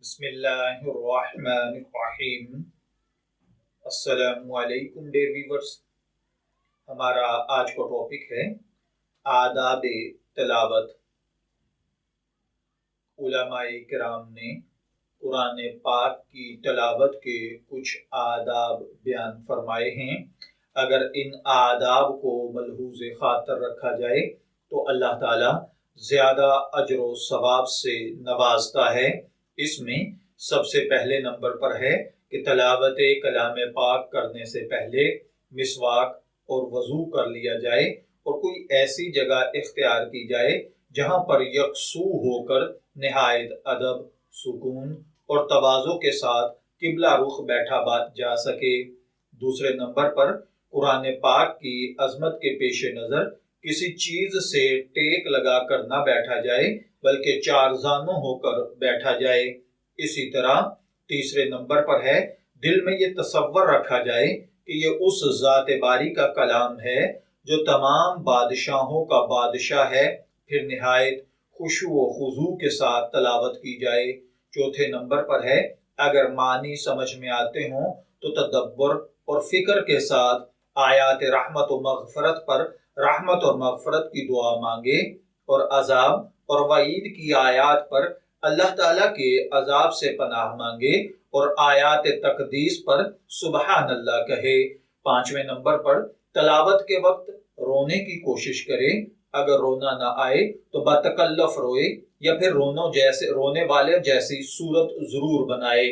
بسم اللہ الرحمن الرحیم۔ السلام علیکم ڈیئر ویورز، ہمارا آج کا ٹاپک ہے آداب تلاوت۔ علماء کرام نے قرآن پاک کی تلاوت کے کچھ آداب بیان فرمائے ہیں۔ اگر ان آداب کو ملحوظ خاطر رکھا جائے تو اللہ تعالی زیادہ اجر و ثواب سے نوازتا ہے۔ اس میں سب سے پہلے نمبر پر ہے کہ تلاوت کلام پاک کرنے سے پہلے مسواک اور وضو کر لیا جائے اور کوئی ایسی جگہ اختیار کی جائے جہاں پر یکسو ہو کر نہایت ادب، سکون اور تواضع کے ساتھ قبلہ رخ بیٹھا جا سکے۔ دوسرے نمبر پر قرآن پاک کی عظمت کے پیش نظر کسی چیز سے ٹیک لگا کر نہ بیٹھا جائے بلکہ چار زانوں ہو کر بیٹھا جائے۔ اسی طرح تیسرے نمبر پر ہے دل میں یہ تصور رکھا جائے کہ یہ اس ذات باری کا کلام ہے جو تمام بادشاہوں کا بادشاہ ہے، پھر نہایت خشوع و خضوع کے ساتھ تلاوت کی جائے۔ چوتھے نمبر پر ہے اگر معنی سمجھ میں آتے ہوں تو تدبر اور فکر کے ساتھ آیات رحمت و مغفرت پر رحمت اور مغفرت کی دعا مانگے اور عذاب اور وعید کی آیات پر اللہ تعالیٰ کے عذاب سے پناہ مانگے اور آیات تقدیس پر سبحان اللہ کہے۔ پانچویں نمبر پر تلاوت کے وقت رونے کی کوشش کرے، اگر رونا نہ آئے تو بتکلف روئے یا پھر رونے والے جیسی صورت ضرور بنائے۔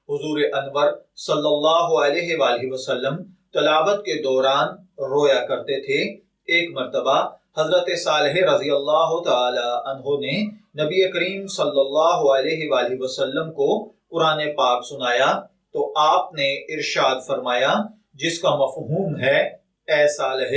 حضور انور صلی اللہ علیہ وآلہ وسلم تلاوت کے دوران رویا کرتے تھے۔ ایک مرتبہ حضرت صالح رضی اللہ تعالی عنہ نے نبی کریم صلی اللہ علیہ وآلہ وسلم کو قرآن پاک سنایا تو آپ نے ارشاد فرمایا جس کا مفہوم ہے اے صالح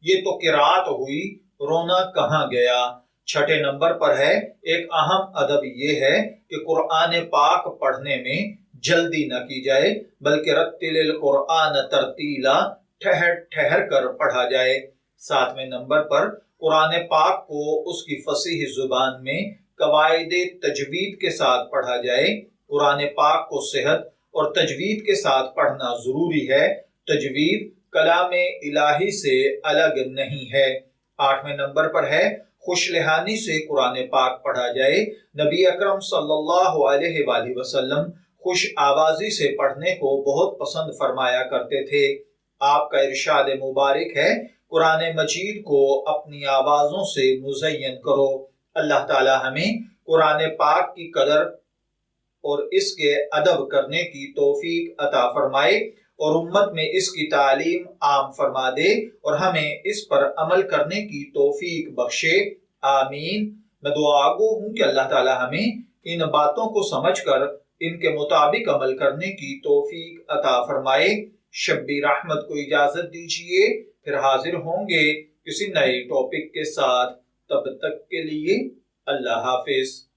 یہ تو قرات ہوئی، رونا کہاں گیا۔ چھٹے نمبر پر ہے ایک اہم ادب یہ ہے کہ قرآن پاک پڑھنے میں جلدی نہ کی جائے بلکہ رتل القرآن ترتیلا، ٹھہر ٹھہر کر پڑھا جائے۔ ساتویں نمبر پر قرآن پاک کو اس کی فصیح زبان میں قواعد تجوید کے ساتھ پڑھا جائے۔ قرآن پاک کو صحت اور تجوید کے ساتھ پڑھنا ضروری ہے۔ تجوید کلام الہی سے الگ نہیں ہے۔ آٹھویں نمبر پر ہے خوش لحانی سے قرآن پاک پڑھا جائے۔ نبی اکرم صلی اللہ علیہ وآلہ وسلم خوش آوازی سے پڑھنے کو بہت پسند فرمایا کرتے تھے۔ آپ کا ارشاد مبارک ہے قرآن مجید کو اپنی آوازوں سے مزین کرو۔ اللہ تعالی ہمیں قرآن پاک کی قدر اور اس کے ادب کرنے کی توفیق عطا فرمائے اور امت میں اس کی تعلیم عام فرما دے اور ہمیں اس پر عمل کرنے کی توفیق بخشے، آمین۔ میں دعا گو ہوں کہ اللہ تعالی ہمیں ان باتوں کو سمجھ کر ان کے مطابق عمل کرنے کی توفیق عطا فرمائے۔ شبی رحمت کو اجازت دیجیے، پھر حاضر ہوں گے کسی نئے ٹاپک کے ساتھ۔ تب تک کے لیے اللہ حافظ۔